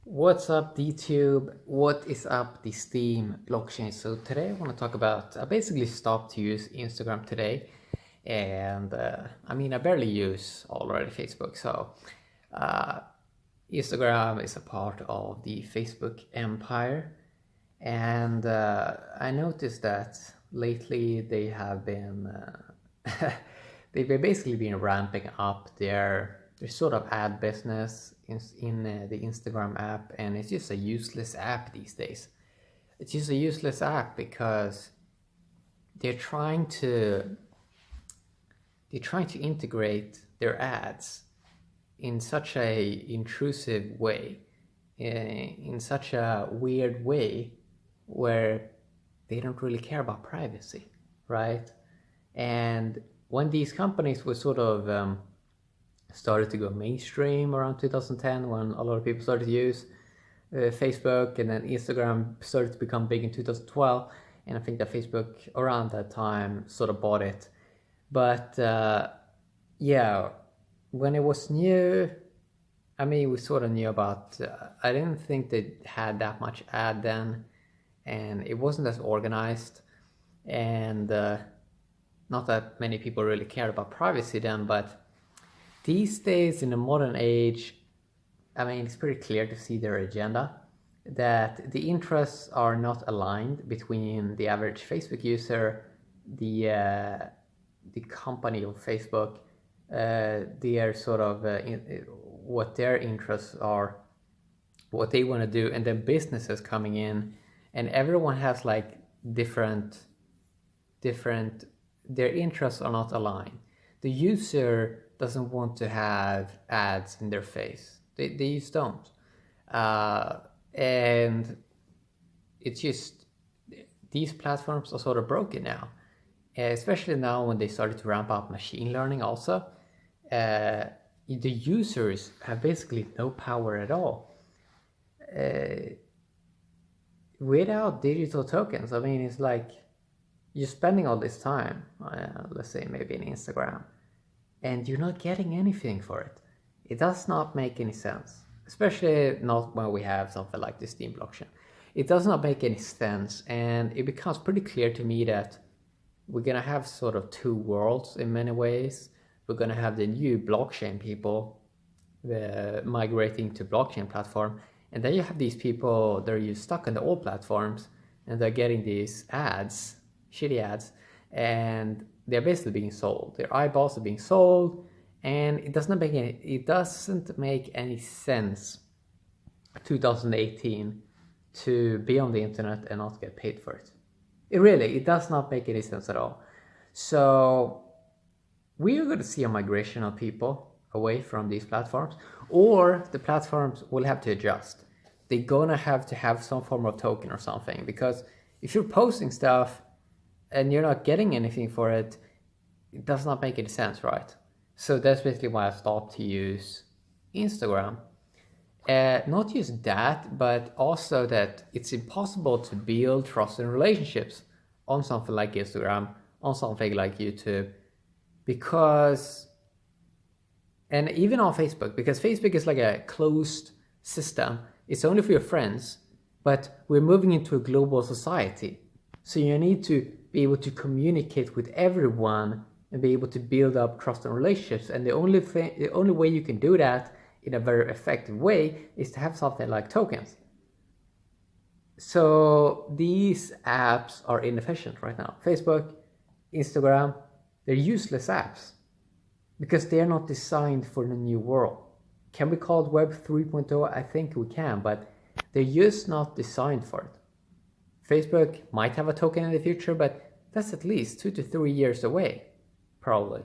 What's up, DTube? What is up, the Steam blockchain? So today I want to talk about, I basically stopped to use Instagram today, and I barely use already Facebook. So uh, Instagram is a part of the Facebook empire, and I noticed that lately they have been they've basically been ramping up their sort of ad business in the Instagram app, and it's just a useless app these days. It's just a useless app because they're trying to they're trying to integrate their ads in such a intrusive way, in such a weird way, where they don't really care about privacy, right? And when these companies were sort of started to go mainstream around 2010, when a lot of people started to use Facebook, and then Instagram started to become big in 2012, and I think that Facebook around that time sort of bought it. But yeah, when it was new, we sort of knew about. I didn't think they had that much ad then, and it wasn't as organized, and not that many people really cared about privacy then. But these days, in the modern age, it's pretty clear to see their agenda, that the interests are not aligned between the average Facebook user, the company of Facebook, their sort of what their interests are, what they want to do, and then businesses coming in, and everyone has like different. Their interests are not aligned. The user doesn't want to have ads in their face. They just don't. And it's just, these platforms are sort of broken now, especially now when they started to ramp up machine learning also. The users have basically no power at all. Without digital tokens, it's like you're spending all this time, let's say maybe in Instagram, and you're not getting anything for it. It does not make any sense, especially not when we have something like the Steam blockchain. It does not make any sense, and it becomes pretty clear to me that we're gonna have sort of two worlds in many ways. We're gonna have the new blockchain people migrating to blockchain platform, and then you have these people that are stuck on the old platforms, and they're getting these ads, shitty ads, and they're basically being sold. Their eyeballs are being sold, and it doesn't make any sense 2018 to be on the internet and not get paid for it. It does not make any sense at all. So we are going to see a migration of people away from these platforms, or the platforms will have to adjust. They're gonna have to have some form of token or something, because if you're posting stuff and you're not getting anything for it, it does not make any sense, right? So that's basically why I stopped to use Instagram. Not just that, but also that it's impossible to build trust and relationships on something like Instagram, on something like YouTube, and even on Facebook, because Facebook is like a closed system. It's only for your friends, but we're moving into a global society. So you need to be able to communicate with everyone and be able to build up trust and relationships. And the only way you can do that in a very effective way is to have something like tokens. So these apps are inefficient right now. Facebook, Instagram, they're useless apps because they're not designed for the new world. Can we call it Web 3.0? I think we can, but they're just not designed for it. Facebook might have a token in the future, but that's at least 2 to 3 years away, probably.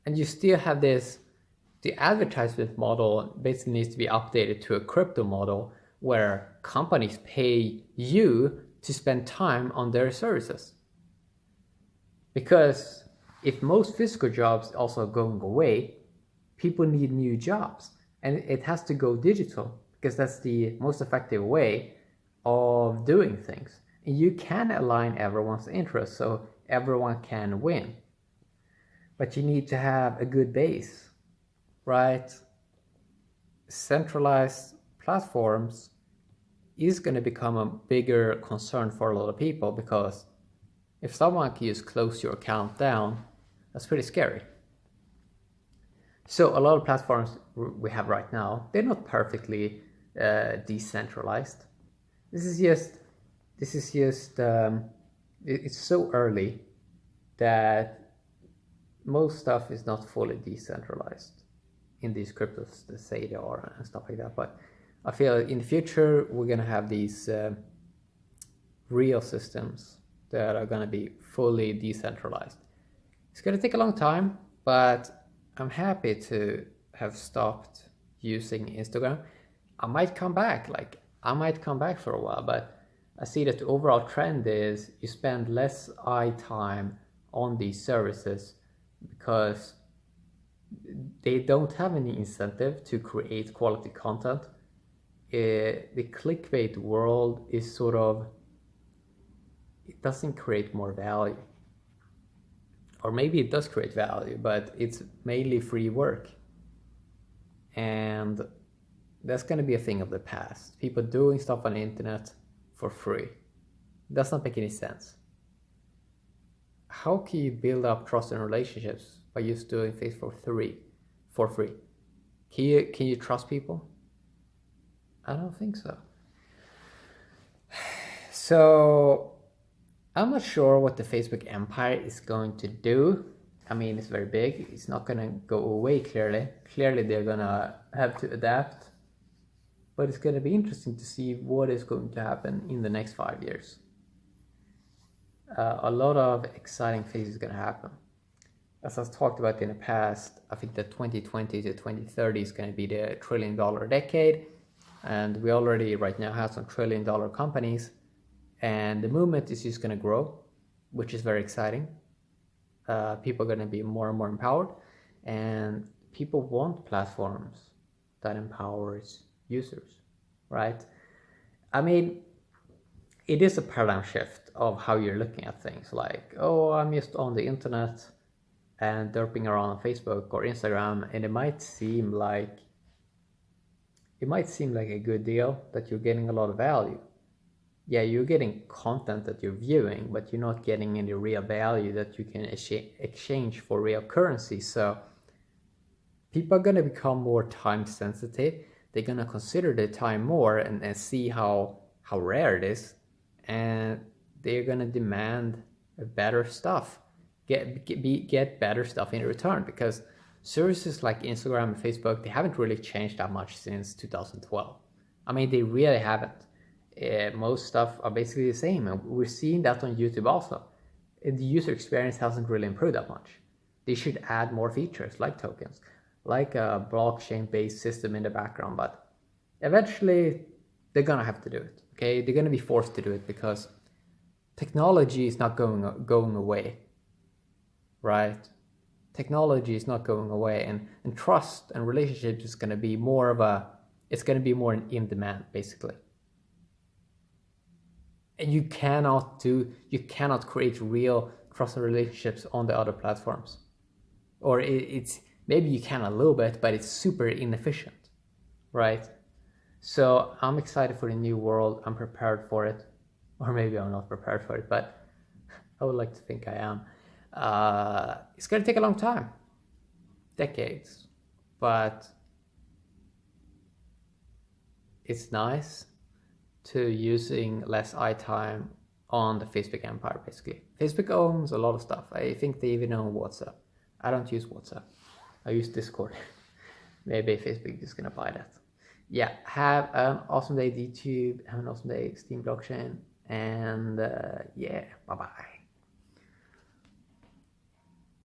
And you still have the advertisement model basically needs to be updated to a crypto model where companies pay you to spend time on their services. Because if most physical jobs also are going away, people need new jobs, and it has to go digital because that's the most effective way of doing things. And you can align everyone's interests so everyone can win. But you need to have a good base, right? centralized platforms is going to become a bigger concern for a lot of people, because if someone can just close your account down, that's pretty scary. So a lot of platforms we have right now, they're not perfectly decentralized. It's so early that most stuff is not fully decentralized in these cryptos that say they are and stuff like that. But I feel in the future we're gonna have these real systems that are gonna be fully decentralized. It's gonna take a long time, but I'm happy to have stopped using Instagram. I might come back for a while, but I see that the overall trend is you spend less eye time on these services because they don't have any incentive to create quality content. The clickbait world is sort of, it doesn't create more value. Or maybe it does create value, but it's mainly free work. And that's going to be a thing of the past. People doing stuff on the internet for free. It does not make any sense. How can you build up trust and relationships by just doing things for free? Can you trust people? I don't think so. So I'm not sure what the Facebook empire is going to do. I mean, it's very big. It's not going to go away clearly. Clearly, they're going to have to adapt. But it's going to be interesting to see what is going to happen in the next 5 years. A lot of exciting things is going to happen. As I've talked about in the past, I think that 2020 to 2030 is going to be the $1 trillion decade. And we already right now have some $1 trillion companies. And the movement is just going to grow, which is very exciting. People are going to be more and more empowered. And people want platforms that empowers users, right? I mean, it is a paradigm shift of how you're looking at things. Like, oh, I'm just on the internet and derping around on Facebook or Instagram, and it might seem like a good deal, that you're getting a lot of value. Yeah, you're getting content that you're viewing, but you're not getting any real value that you can exchange for real currency. So people are going to become more time sensitive. They're going to consider the time more and see how rare it is. And they're going to demand better stuff, get better stuff in return, because services like Instagram and Facebook, they haven't really changed that much since 2012. I mean, they really haven't. Most stuff are basically the same, and we're seeing that on YouTube also. The user experience hasn't really improved that much. They should add more features like tokens, like a blockchain-based system in the background, but eventually they're gonna have to do it. Okay, they're gonna be forced to do it because technology is not going away, right? Technology is not going away, and trust and relationships is gonna be more in demand, basically. And you cannot create real trust and relationships on the other platforms. Or it's maybe you can a little bit, but it's super inefficient, right? So I'm excited for the new world. I'm prepared for it. Or maybe I'm not prepared for it, but I would like to think I am. It's going to take a long time, decades, but it's nice to using less eye time on the Facebook empire, basically. Facebook owns a lot of stuff. I think they even own WhatsApp. I don't use WhatsApp. I use Discord. Maybe Facebook is gonna buy that. Yeah, have an awesome day, DTube. Have an awesome day, Steam Blockchain. And yeah, bye-bye.